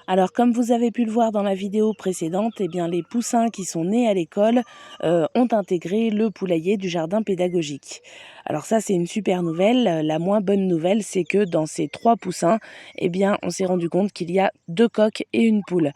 Alors, comme vous avez pu le voir dans la vidéo précédente, eh bien, les poussins qui sont nés à l'école ont intégré le poulailler du jardin pédagogique. Alors ça, c'est une super nouvelle. La moins bonne nouvelle, c'est que dans ces 3 poussins, eh bien, on s'est rendu compte qu'il y a 2 coqs et une poule.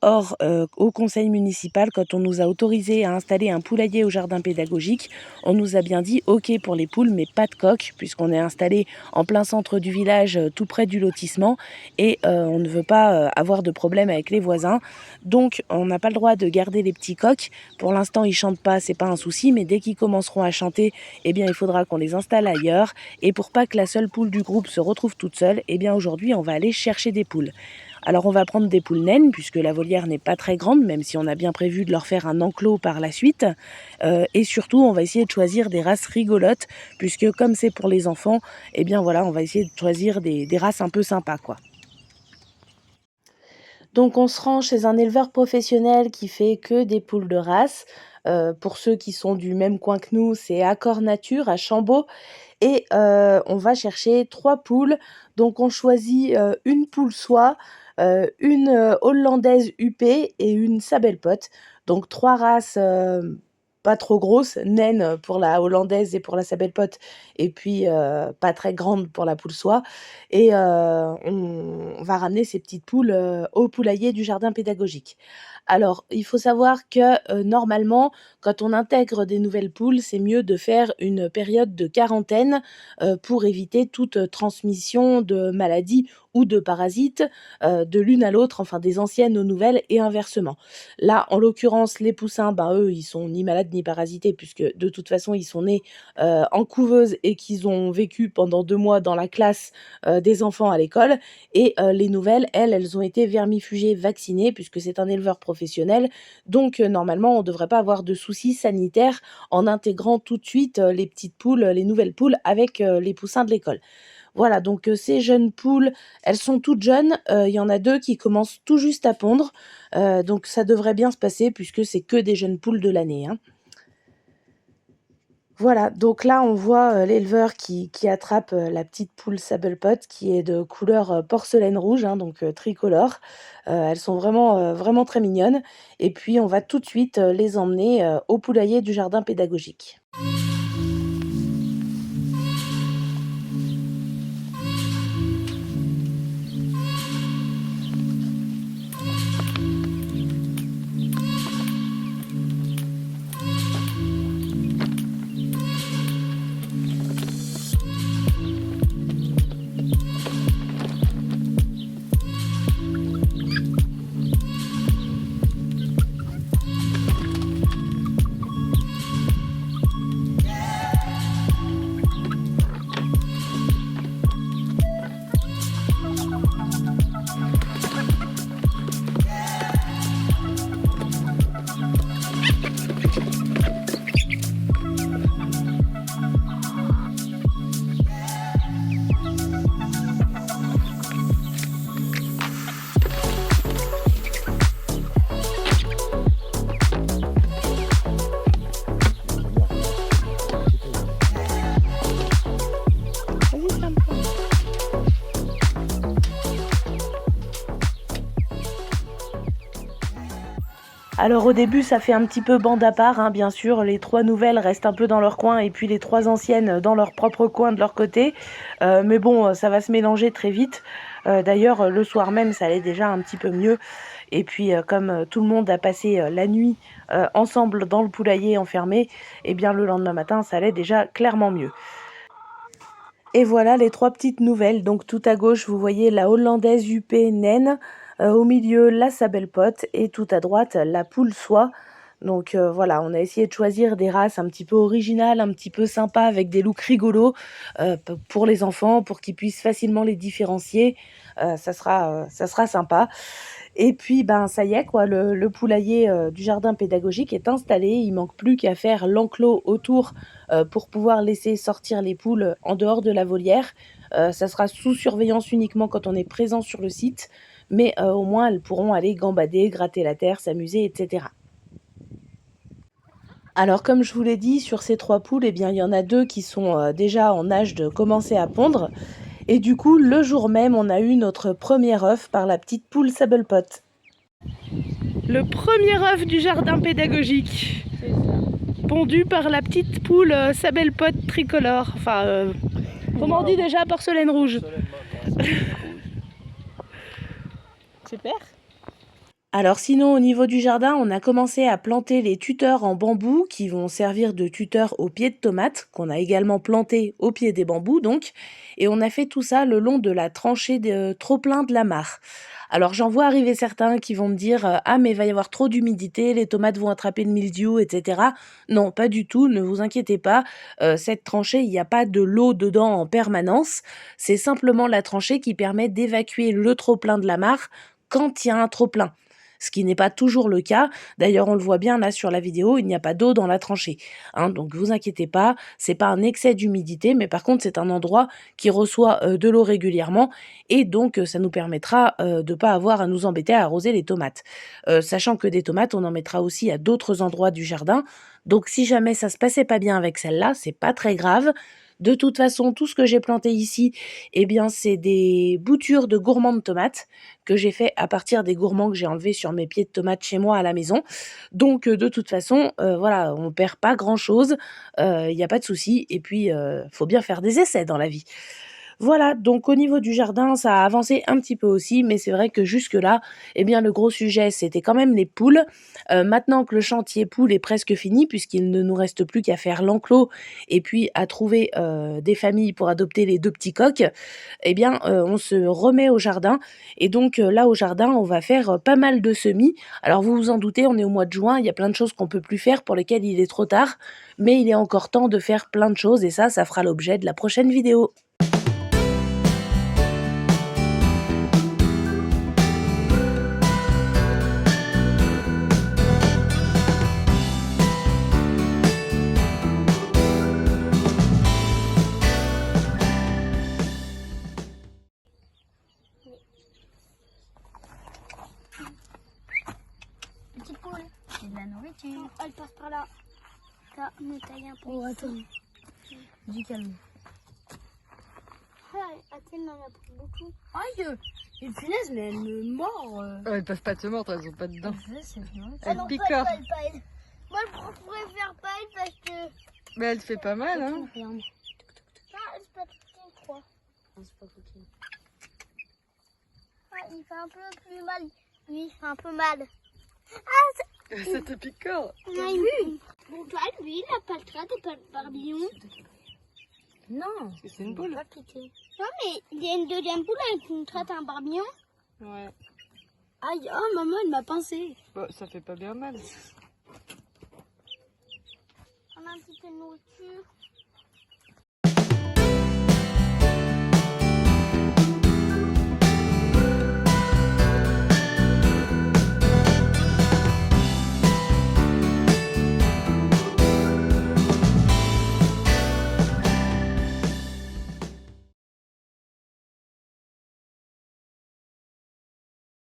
Or, au conseil municipal, quand on nous a autorisé à installer un poulailler au jardin pédagogique, on nous a bien dit OK pour les poules, mais pas de coqs, puisqu'on est installé en plein centre du village, tout près du lotissement, et on ne veut pas avoir de problème avec les voisins. Donc, on n'a pas le droit de garder les petits coqs. Pour l'instant, ils chantent pas, c'est pas un souci, mais dès qu'ils commenceront à chanter, eh bien, il faudra qu'on les installe ailleurs. Et pour pas que la seule poule du groupe se retrouve toute seule, eh bien, aujourd'hui, on va aller chercher des poules. Alors on va prendre des poules naines puisque la volière n'est pas très grande, même si on a bien prévu de leur faire un enclos par la suite. Et surtout, on va essayer de choisir des races rigolotes puisque comme c'est pour les enfants, eh bien voilà, on va essayer de choisir des races un peu sympas quoi. Donc on se rend chez un éleveur professionnel qui fait que des poules de race. Pour ceux qui sont du même coin que nous, c'est Accord Nature à Chambaud. Et on va chercher 3 poules. Donc on choisit, une poule soie, une, hollandaise huppée et une sabelle-pote. Donc 3 races, pas trop grosses, naines pour la hollandaise et pour la sabelle-pote et puis, pas très grandes pour la poule soie et on va ramener ces petites poules, au poulailler du jardin pédagogique. Alors, il faut savoir que, normalement, quand on intègre des nouvelles poules, c'est mieux de faire une période de quarantaine, pour éviter toute transmission de maladies ou de parasites, de l'une à l'autre, enfin des anciennes aux nouvelles et inversement. Là, en l'occurrence, les poussins, ben, eux, ils sont ni malades ni parasités puisque de toute façon, ils sont nés, en couveuse et qu'ils ont vécu pendant 2 mois dans la classe, des enfants à l'école et les nouvelles, elles ont été vermifugées, vaccinées puisque c'est un éleveur professionnel. Donc normalement, on ne devrait pas avoir de soucis sanitaires en intégrant tout de suite, les petites poules, les nouvelles poules avec, les poussins de l'école. Voilà, donc ces jeunes poules, elles sont toutes jeunes, il y en a 2 qui commencent tout juste à pondre, donc ça devrait bien se passer puisque c'est que des jeunes poules de l'année, hein. Voilà, donc là, on voit, l'éleveur qui attrape, la petite poule Saddle-Pot qui est de couleur, porcelaine rouge, hein, donc tricolore. Elles sont vraiment, vraiment très mignonnes et puis on va tout de suite, les emmener, au poulailler du jardin pédagogique. Vas-y, ferme-toi. Alors au début, ça fait un petit peu bande à part, hein, bien sûr. Les 3 nouvelles restent un peu dans leur coin et puis les 3 anciennes dans leur propre coin de leur côté. Mais bon, ça va se mélanger très vite. D'ailleurs, le soir même, ça allait déjà un petit peu mieux. Et puis, comme tout le monde a passé la nuit ensemble dans le poulailler enfermé, eh bien le lendemain matin, ça allait déjà clairement mieux. Et voilà les 3 petites nouvelles. Donc tout à gauche, vous voyez la hollandaise huppée naine, au milieu la sabelle-pote et tout à droite la poule soie. Donc voilà, on a essayé de choisir des races un petit peu originales, un petit peu sympas avec des looks rigolos, pour les enfants, pour qu'ils puissent facilement les différencier. Ça sera sympa. Et puis, ben, ça y est quoi, le poulailler, du jardin pédagogique est installé. Il manque plus qu'à faire l'enclos autour, pour pouvoir laisser sortir les poules, en dehors de la volière. Ça sera sous surveillance uniquement quand on est présent sur le site, mais au moins elles pourront aller gambader, gratter la terre, s'amuser et cetera. Alors comme je vous l'ai dit, sur ces 3 poules, eh bien, il y en a 2 qui sont, déjà en âge de commencer à pondre Et du coup, le jour même, on a eu notre premier œuf par la petite poule Sabblepot. Le premier œuf du jardin pédagogique. C'est ça. Pondu par la petite poule Sabblepot tricolore. Enfin, comment on dit déjà, porcelaine rouge. Super. Alors sinon, au niveau du jardin, on a commencé à planter les tuteurs en bambou qui vont servir de tuteurs au pied de tomates, qu'on a également planté au pied des bambous donc. Et on a fait tout ça le long de la tranchée de trop-plein de la mare. Alors j'en vois arriver certains qui vont me dire ah mais il va y avoir trop d'humidité, les tomates vont attraper le mildiou, etc. Non, pas du tout, ne vous inquiétez pas. Cette tranchée, il n'y a pas de l'eau dedans en permanence. C'est simplement la tranchée qui permet d'évacuer le trop-plein de la mare quand il y a un trop-plein. Ce qui n'est pas toujours le cas. D'ailleurs, on le voit bien là sur la vidéo, il n'y a pas d'eau dans la tranchée. Hein, donc vous inquiétez pas, c'est pas un excès d'humidité, mais par contre c'est un endroit qui reçoit de l'eau régulièrement et donc ça nous permettra de pas avoir à nous embêter à arroser les tomates. Sachant que des tomates, on en mettra aussi à d'autres endroits du jardin. Donc si jamais ça se passait pas bien avec celle-là, c'est pas très grave. De toute façon, tout ce que j'ai planté ici, eh bien, c'est des boutures de gourmands de tomates que j'ai fait à partir des gourmands que j'ai enlevés sur mes pieds de tomates chez moi à la maison. Donc, de toute façon, voilà, on perd pas grand-chose, il y a pas de souci et puis, faut bien faire des essais dans la vie. Voilà, donc au niveau du jardin, ça a avancé un petit peu aussi, mais c'est vrai que jusque-là, eh bien, le gros sujet, c'était quand même les poules. Maintenant que le chantier poule est presque fini, puisqu'il ne nous reste plus qu'à faire l'enclos et puis à trouver, des familles pour adopter les 2 petits coqs, eh bien, on se remet au jardin et donc, là, au jardin, on va faire, pas mal de semis. Alors vous vous en doutez, on est au mois de juin, il y a plein de choses qu'on peut plus faire, pour lesquelles il est trop tard, mais il est encore temps de faire plein de choses et ça fera l'objet de la prochaine vidéo. Petite poule, c'est de la nourriture. Elle passe par là. Ça, nettoyer un peu. Oh, attends. Du calme. Ah, attends, il en a pris beaucoup. Aïe, une punaise, mais elle me mord. Elles peuvent pas te mordre, elles ont pas de dents. C'est bien. Ah Elles non, piquent. pas elle. Moi, je préfère pas elle parce que... Mais elle te fait pas mal, hein. Regarde. Ah, c'est pas tout je crois. Non, c'est pas coquine. Ah, il fait un peu plus mal. Lui, il fait un peu mal. Ça te picore. Oui. Bon, toi, lui, il a pas le trait et pas le barbillon. Non, C'est une boule. pas piqué. Non, mais il y a une deuxième poule avec une traite un barbillon. Ouais. Aïe, oh maman, elle m'a pincé. Bon, ça fait pas bien mal. On a un petit peu de nourriture.